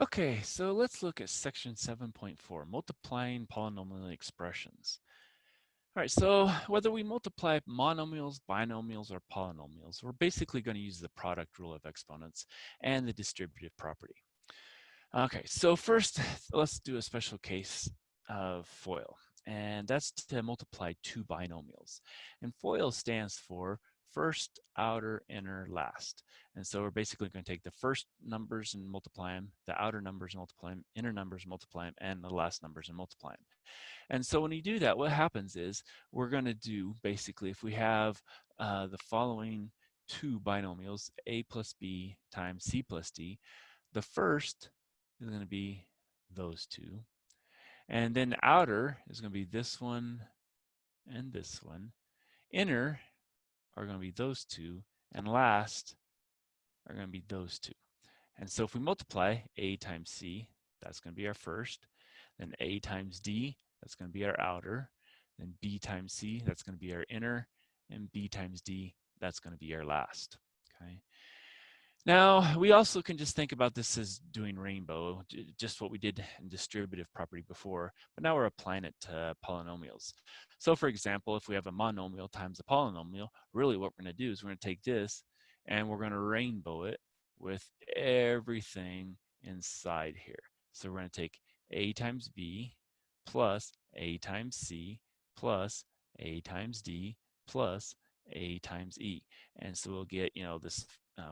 Okay, so let's look at section 7.4, multiplying polynomial expressions. All right, so whether we multiply monomials, binomials, or polynomials, we're basically going to use the product rule of exponents and the distributive property. Okay, so first, let's do a special case of FOIL, and that's to multiply two binomials. And FOIL stands for first, outer, inner, last. And so we're basically going to take the first numbers and multiply them, the outer numbers and multiply them, inner numbers and multiply them, and the last numbers and multiply them. And so when you do that, what happens is we're going to do basically, if we have the following two binomials, a plus b times c plus d, the first is going to be those two. And then outer is going to be this one and this one. Inner are going to be those two. And last are going to be those two. And so if we multiply a times c, that's going to be our first. Then a times d, that's going to be our outer. Then b times c, that's going to be our inner. And b times d, that's going to be our last. Okay. Now, we also can just think about this as doing rainbow, just what we did in distributive property before, but now we're applying it to polynomials. So for example, if we have a monomial times a polynomial, really what we're going to do is we're going to take this and we're going to rainbow it with everything inside here. So we're going to take a times b plus a times c plus a times d plus a times e. And so we'll get, this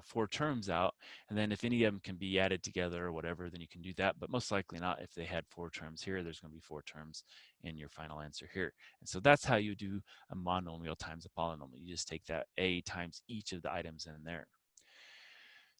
four terms out, and then if any of them can be added together or whatever, then you can do that, but most likely not. If they had four terms here, there's going to be four terms in your final answer here. And so that's how you do a monomial times a polynomial. You just take that a times each of the items in there.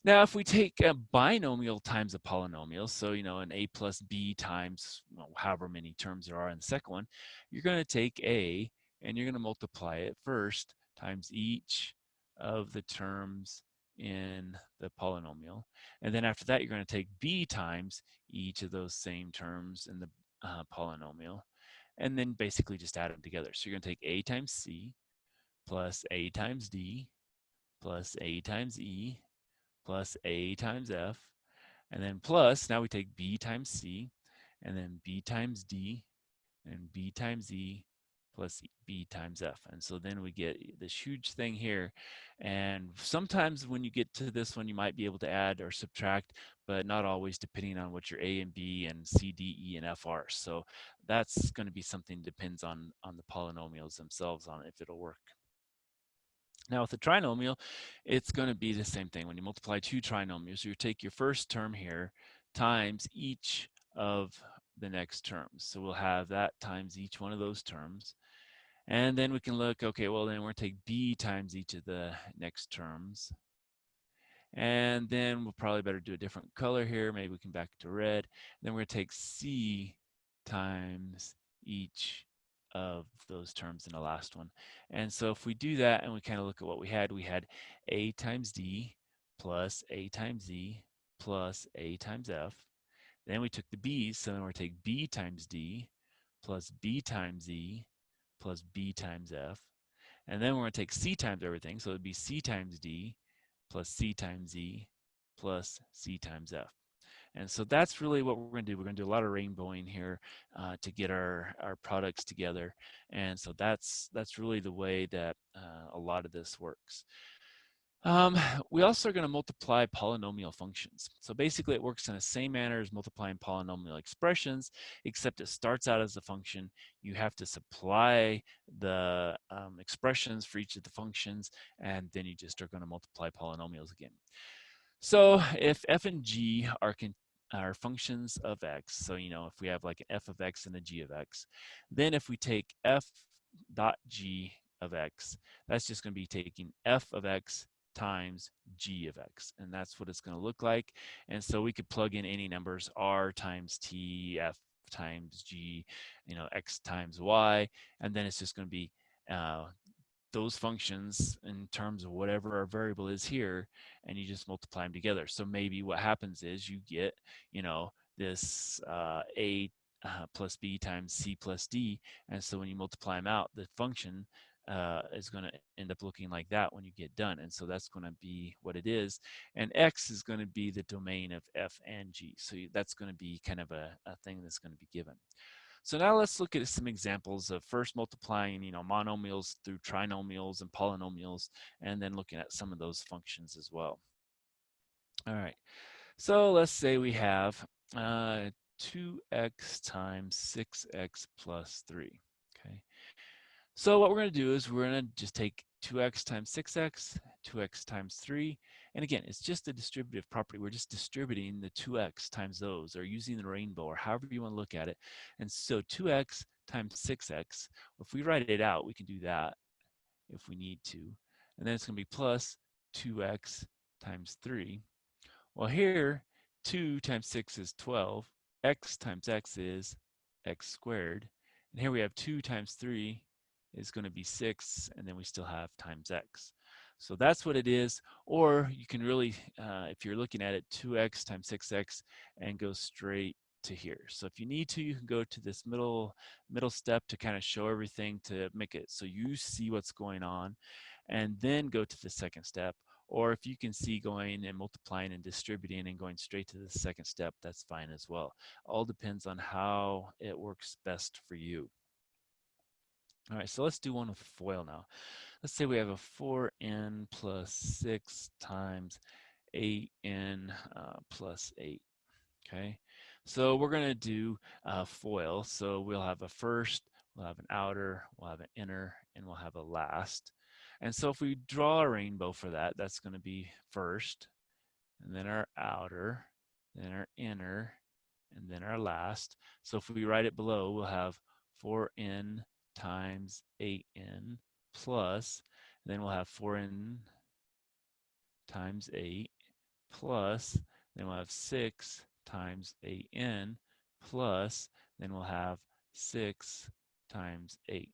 Now, if we take a binomial times a polynomial, so, an a plus b times, however many terms there are in the second one, you're going to take a and you're going to multiply it first times each of the terms in the polynomial. And then after that, you're going to take b times each of those same terms in the polynomial, and then basically just add them together. So you're going to take a times c plus a times d plus a times e plus a times f, and then plus, now we take b times c, and then b times d, and b times e, plus b times f. And so then we get this huge thing here. And sometimes when you get to this one, you might be able to add or subtract, but not always, depending on what your a and b and c, d, e, and f are. So that's going to be something that depends on the polynomials themselves on if it'll work. Now with a trinomial, it's going to be the same thing. When you multiply two trinomials, you take your first term here times each of the next terms. So we'll have that times each one of those terms. And then we can look, okay, well then we're going to take b times each of the next terms. And then we'll probably better do a different color here. Maybe we can back to red. Then we're going to take c times each of those terms in the last one. And so if we do that and we kind of look at what we had a times d plus a times e plus a times f. Then we took the b's, so then we're going to take b times d plus b times e plus b times f. And then we're going to take c times everything, so it would be c times d plus c times e plus c times f. And so that's really what we're going to do. We're going to do a lot of rainbowing here to get our products together. And so that's really the way that a lot of this works. We also are going to multiply polynomial functions. So basically it works in the same manner as multiplying polynomial expressions, except it starts out as a function. You have to supply the expressions for each of the functions, and then you just are going to multiply polynomials again. So if f and g are functions of x, so if we have like an f of x and a g of x, then if we take f dot g of x, that's just going to be taking f of x times g of x, and that's what it's going to look like. And so we could plug in any numbers, r times t, f times g, x times y, and then it's just going to be those functions in terms of whatever our variable is here, and you just multiply them together. So maybe what happens is you get, this a plus b times c plus d, and so when you multiply them out, the function is going to end up looking like that when you get done. And so that's going to be what it is. And X is going to be the domain of F and G. So that's going to be kind of a thing that's going to be given. So now let's look at some examples of first multiplying, monomials through trinomials and polynomials, and then looking at some of those functions as well. All right. So let's say we have 2x times 6x plus 3. Okay. So what we're going to do is we're going to just take 2x times 6x, 2x times 3. And again, it's just a distributive property. We're just distributing the 2x times those, or using the rainbow, or however you want to look at it. And so 2x times 6x, if we write it out, we can do that if we need to. And then it's going to be plus 2x times 3. Well, here, 2 times 6 is 12. X times x is x squared. And here we have 2 times 3 is going to be 6, and then we still have times x. So that's what it is. Or you can really, if you're looking at it, 2x times 6x and go straight to here. So if you need to, you can go to this middle step to kind of show everything, to make it so you see what's going on, and then go to the second step. Or if you can see going and multiplying and distributing and going straight to the second step, that's fine as well. All depends on how it works best for you. All right, so let's do one with FOIL now. Let's say we have a 4n plus 6 times 8n plus 8. Okay, so we're going to do FOIL. So we'll have a first, we'll have an outer, we'll have an inner, and we'll have a last. And so if we draw a rainbow for that, that's going to be first, and then our outer, then our inner, and then our last. So if we write it below, we'll have 4n times 8n plus, then we'll have 4n times 8 plus, then we'll have 6 times 8n plus, then we'll have 6 times 8.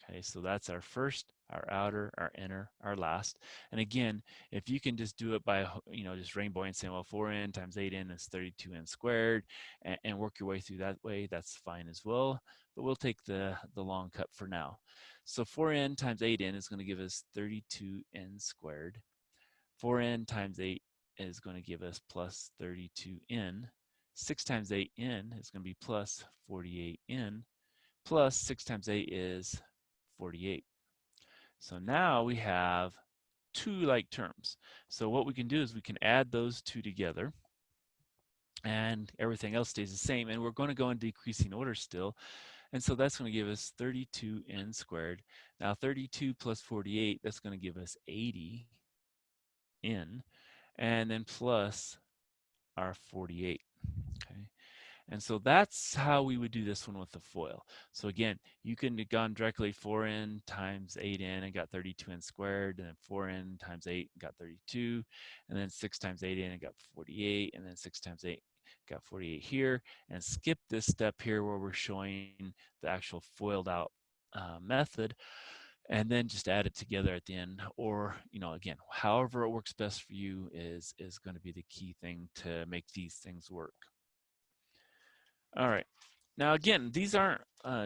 Okay, so that's our first, our outer, our inner, our last. And again, if you can just do it by, just rainbowing, saying, well, 4n times 8n is 32n squared, and work your way through that way, that's fine as well. But we'll take the long cut for now. So 4n times 8n is going to give us 32n squared. 4n times 8 is going to give us plus 32n. 6 times 8n is going to be plus 48n. Plus 6 times 8 is 48. So now we have two like terms. So what we can do is we can add those two together, and everything else stays the same. And we're going to go in decreasing order still. And so that's going to give us 32n squared. Now 32 plus 48, that's going to give us 80n. And then plus our 48. Okay. And so that's how we would do this one with the FOIL. So again, you can have gone directly 4n times 8n and got 32n squared, and then 4n times 8 got 32, and then 6 times 8n and got 48, and then 6 times 8 got 48 here, and skip this step here where we're showing the actual FOILed out method, and then just add it together at the end. Or, again, however it works best for you is going to be the key thing to make these things work. All right. Now, again, these aren't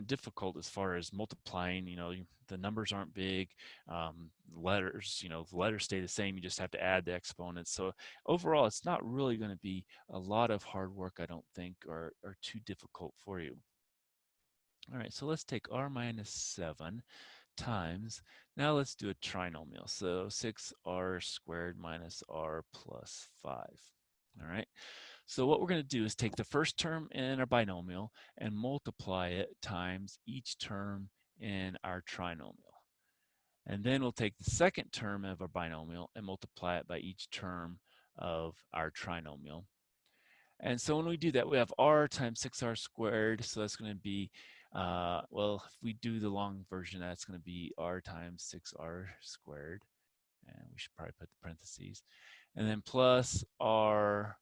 difficult as far as multiplying. The numbers aren't big. Letters, the letters stay the same. You just have to add the exponents. So overall, it's not really going to be a lot of hard work, I don't think, or too difficult for you. All right, so let's take r minus 7 times, now let's do a trinomial. So 6r squared minus r plus 5. All right. So what we're going to do is take the first term in our binomial and multiply it times each term in our trinomial. And then we'll take the second term of our binomial and multiply it by each term of our trinomial. And so when we do that, we have r times 6r squared. So that's going to be, well, if we do the long version, that's going to be r times 6r squared. And we should probably put the parentheses. And then plus r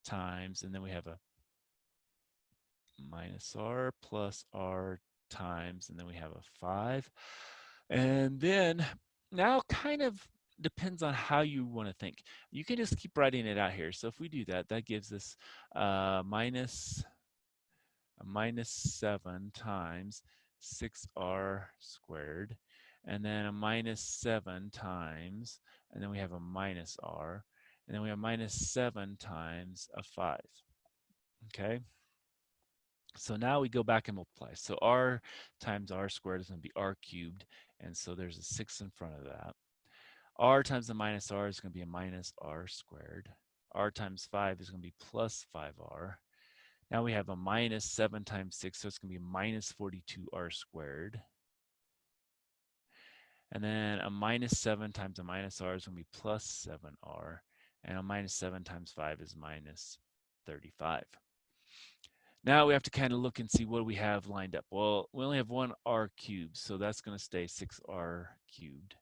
times, and then we have a minus r plus r times, and then we have a 5. And then now kind of depends on how you want to think. You can just keep writing it out here. So if we do that, that gives us minus 7 times 6r squared. and then a minus 7 times, and then we have a minus r, and then we have minus 7 times a 5. Okay? So now we go back and multiply. So r times r squared is going to be r cubed, and so there's a 6 in front of that. R times the minus r is going to be a minus r squared. R times 5 is going to be plus 5r. Now we have a minus 7 times 6, so it's going to be minus 42r squared. And then a minus 7 times a minus r is going to be plus 7r. And a minus 7 times 5 is minus 35. Now we have to kind of look and see what we have lined up. Well, we only have one r cubed, so that's going to stay 6r cubed.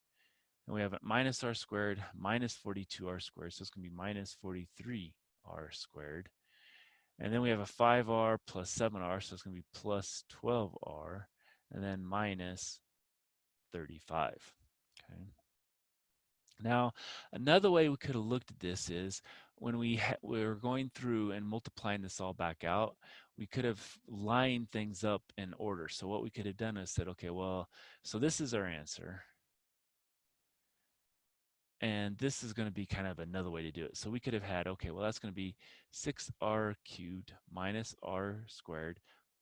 And we have a minus r squared minus 42r squared, so it's going to be minus 43r squared. And then we have a 5r plus 7r, so it's going to be plus 12r, and then minus 35. Okay. Now, another way we could have looked at this is when we were going through and multiplying this all back out, we could have lined things up in order. So what we could have done is said, okay, well, so this is our answer. And this is going to be kind of another way to do it. So we could have had, okay, well, that's going to be 6r cubed minus r squared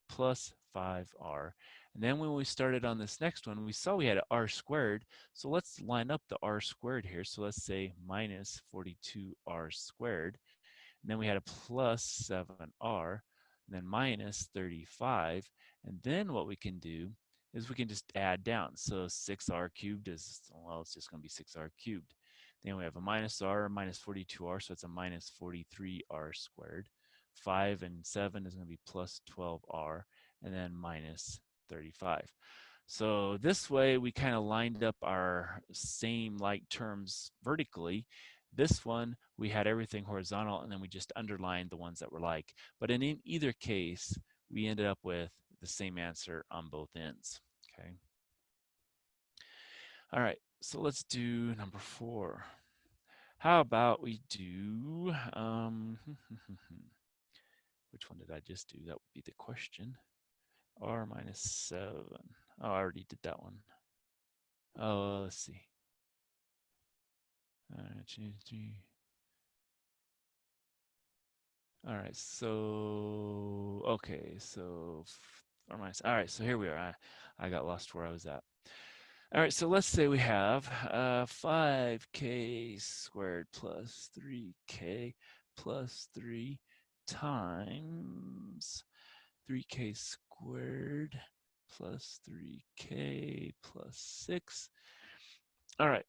plus 5r. And then when we started on this next one, we saw we had r squared. So let's line up the r squared here. So let's say minus 42r squared. And then we had a plus 7r, and then minus 35. And then what we can do is we can just add down. So 6r cubed is, well, it's just going to be 6r cubed. Then we have a minus r, minus 42r, so it's a minus 43r squared. 5 and 7 is going to be plus 12r, and then minus 35. So this way we kind of lined up our same like terms vertically. This one, we had everything horizontal, and then we just underlined the ones that were like. But in either case, we ended up with the same answer on both ends. Okay. All right, so let's do number 4. How about we do, which one did I just do? That would be the question. R minus 7. Oh, I already did that one. Oh, let's see. All right, so, okay, so R minus, all right, so here we are. I got lost where I was at. All right, so let's say we have 5k squared plus 3k plus 3 times 3k squared plus 3k plus 6. All right,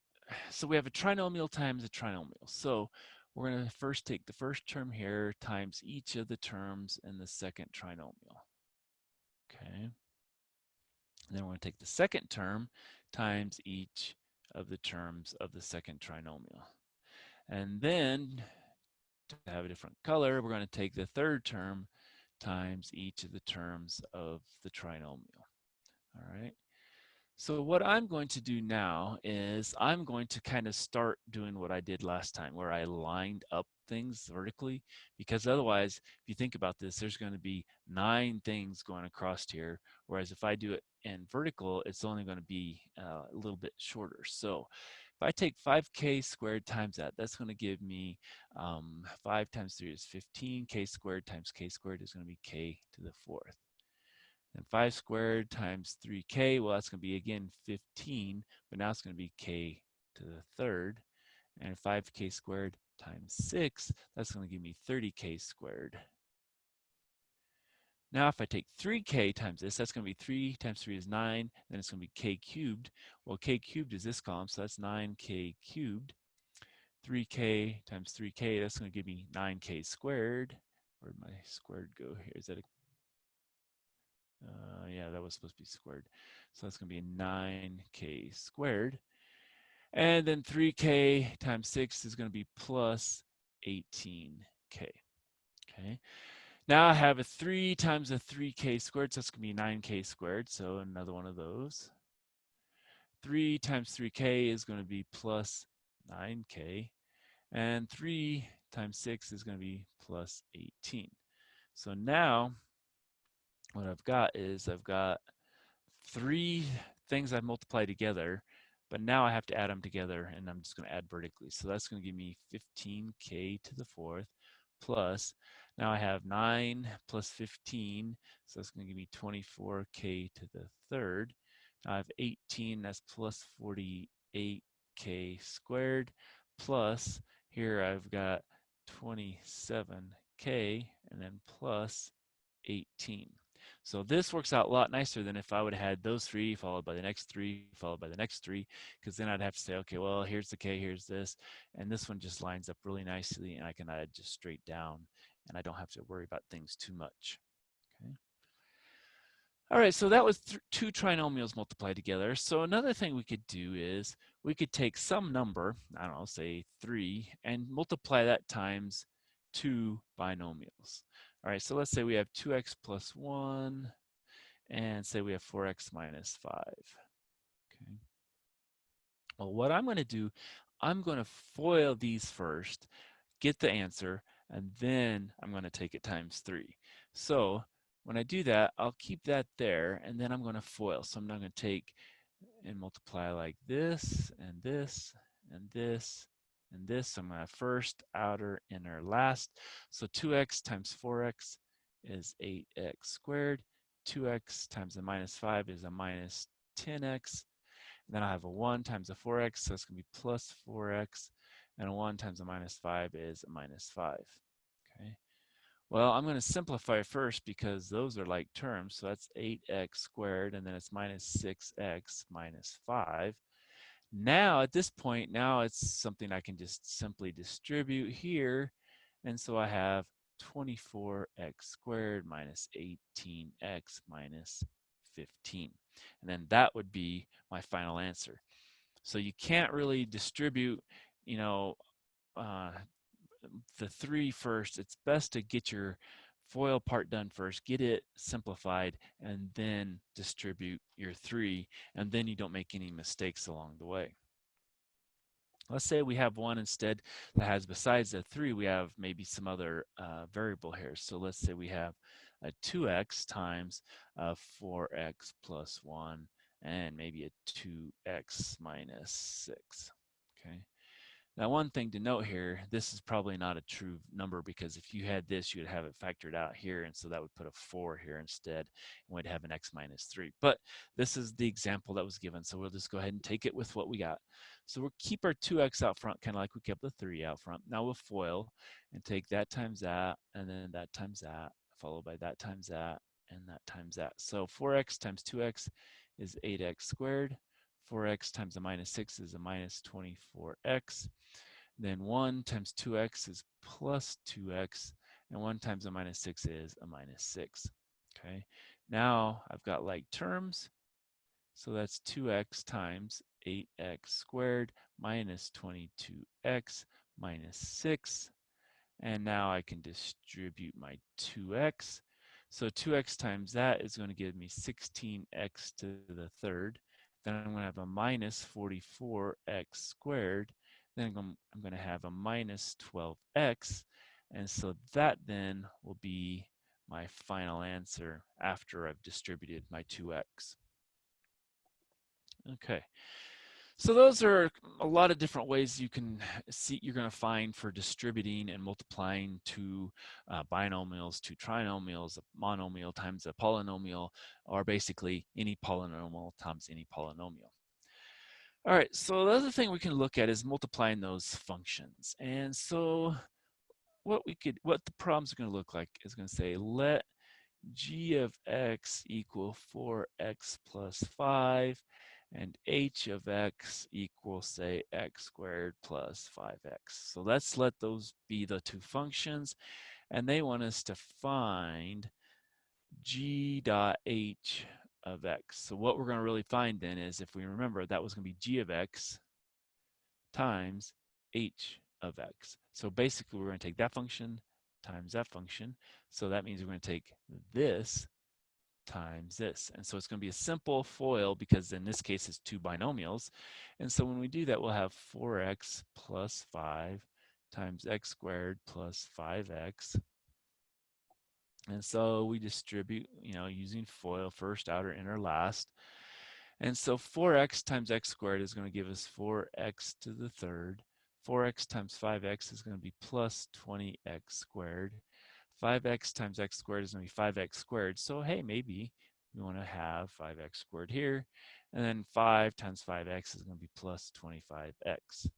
so we have a trinomial times a trinomial. So we're going to first take the first term here times each of the terms in the second trinomial. Okay. And then we're going to take the second term times each of the terms of the second trinomial. And then, to have a different color, we're going to take the third term times each of the terms of the trinomial. All right. So what I'm going to do now is I'm going to kind of start doing what I did last time, where I lined up things vertically, because otherwise, if you think about this, there's going to be 9 things going across here, whereas if I do it in vertical, it's only going to be a little bit shorter. So if I take 5k squared times that, that's going to give me 5 times 3 is 15. K squared times k squared is going to be k to the 4th. And 5 squared times 3k, well, that's going to be, again, 15, but now it's going to be k to the 3rd. And 5k squared times 6, that's going to give me 30k squared. Now, if I take 3k times this, that's going to be 3 times 3 is 9, then it's going to be k cubed. Well, k cubed is this column, so that's 9k cubed. 3k times 3k, that's going to give me 9k squared. Where'd my squared go here? Is that a yeah, that was supposed to be squared. So that's going to be 9k squared. And then 3k times 6 is going to be plus 18k. Okay. Now I have a 3 times a 3k squared, so that's going to be 9k squared. So another one of those. 3 times 3k is going to be plus 9k. And 3 times 6 is going to be plus 18. So now what I've got is I've got 3 things I've multiplied together, but now I have to add them together, and I'm just going to add vertically. So that's going to give me 15k to the fourth plus, now I have 9 plus 15, so that's going to give me 24k to the third. Now I have 18, that's plus 48k squared, plus here I've got 27k, and then plus 18. So this works out a lot nicer than if I would have had those three followed by the next three followed by the next three, because then I'd have to say, okay, well, here's the k, here's this, and this one just lines up really nicely, and I can add just straight down, and I don't have to worry about things too much. Okay. All right, so that was two trinomials multiplied together. So another thing we could do is we could take some number, I don't know, say 3, and multiply that times two binomials. All right, so let's say we have 2x plus 1, and say we have 4x minus 5. Okay. Well, what I'm going to do, I'm going to FOIL these first, get the answer, and then I'm going to take it times 3. So when I do that, I'll keep that there, and then I'm going to FOIL. So I'm now going to take and multiply like this, and this, and this, and this. So I'm going to have first, outer, inner, last. So 2x times 4x is 8x squared. 2x times the minus 5 is a minus 10x. And then I have a 1 times a 4x, so it's going to be plus 4x. And a 1 times a minus 5 is a minus 5. Okay. Well, I'm going to simplify first because those are like terms. So that's 8x squared, and then it's minus 6x minus 5. Now, at this point, now it's something I can just simply distribute here. And so I have 24x squared minus 18x minus 15. And then that would be my final answer. So you can't really distribute, you know, the 3 first. It's best to get your FOIL part done first, get it simplified, and then distribute your 3, and then you don't make any mistakes along the way. Let's say we have one instead that has, besides a 3, we have maybe some other variable here. So let's say we have a 2x times 4x plus 1, and maybe a 2x minus 6. Okay. Now, one thing to note here, this is probably not a true number, because if you had this, you would have it factored out here, and so that would put a 4 here instead, and we'd have an x minus 3. But this is the example that was given, so we'll just go ahead and take it with what we got. So we'll keep our 2x out front, kind of like we kept the 3 out front. Now we'll FOIL and take that times that, and then that times that, followed by that times that, and that times that. So 4x times 2x is 8x squared. 4x times a minus 6 is a minus 24x. Then 1 times 2x is plus 2x, and 1 times a minus 6 is a minus 6. Okay, now I've got like terms, so that's 2x times 8x squared minus 22x minus 6, and now I can distribute my 2x. So 2x times that is going to give me 16x to the third. Then I'm going to have a minus 44x squared. Then I'm going to have a minus 12x. And so that then will be my final answer after I've distributed my 2x. Okay. So those are a lot of different ways you can see, you're going to find for distributing and multiplying two binomials, two trinomials, a monomial times a polynomial, or basically any polynomial times any polynomial. All right, so the other thing we can look at is multiplying those functions. And so what the problem's going to look like is going to say, let g of x equal 4x plus 5, and h of x equals, say, x squared plus 5x. So let's let those be the two functions, and they want us to find g dot h of x. So what we're going to really find then is, if we remember, that was going to be g of x times h of x. So basically we're going to take that function times that function. So that means we're going to take this times this. And so it's going to be a simple FOIL, because in this case it's two binomials. And so when we do that, we'll have 4x plus 5 times x squared plus 5x. And so we distribute, using FOIL, first, outer, inner, last. And so 4x times x squared is going to give us 4x to the third. 4x times 5x is going to be plus 20x squared. 5x times x squared is going to be 5x squared. So hey, maybe we want to have 5x squared here. And then 5 times 5x is going to be plus 25x.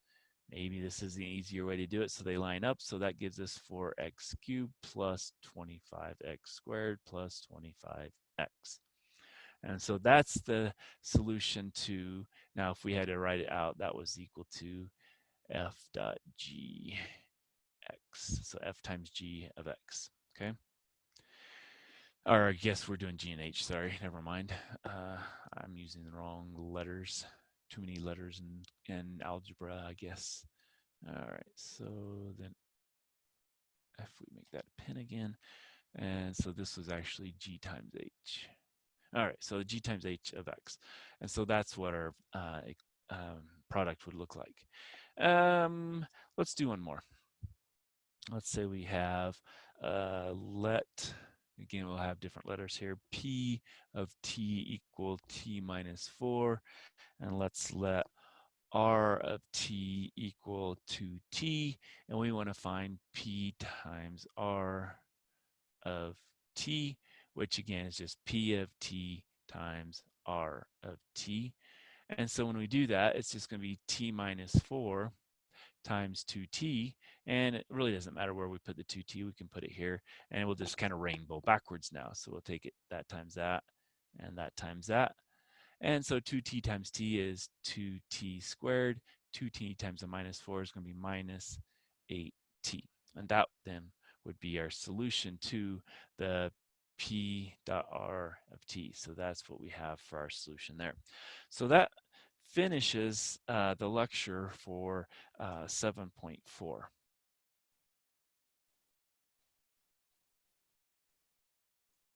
Maybe this is the easier way to do it, so they line up. So that gives us 4x cubed plus 25x squared plus 25x. And so that's the solution to, now if we had to write it out, that was equal to f dot g x. So f times g of x, okay? Or I guess we're doing g and h, sorry, never mind. I'm using the wrong letters. Too many letters in algebra, I guess. All right, so then if we make that a pin again, and so this was actually g times h. All right, so g times h of x. And so that's what our product would look like. Let's do one more. Let's say we have again, we'll have different letters here, p of t equal t minus 4. And let's let r of t equal to t. And we want to find p times r of t, which again is just p of t times r of t. And so when we do that, it's just going to be t minus 4 times 2t. And it really doesn't matter where we put the 2t. We can put it here. And we'll just kind of rainbow backwards now. So we'll take it that times that and that times that. And so 2t times t is 2t squared. 2t times a minus 4 is going to be minus 8t. And that then would be our solution to the p dot r of t. So that's what we have for our solution there. So that finishes the lecture for 7.4.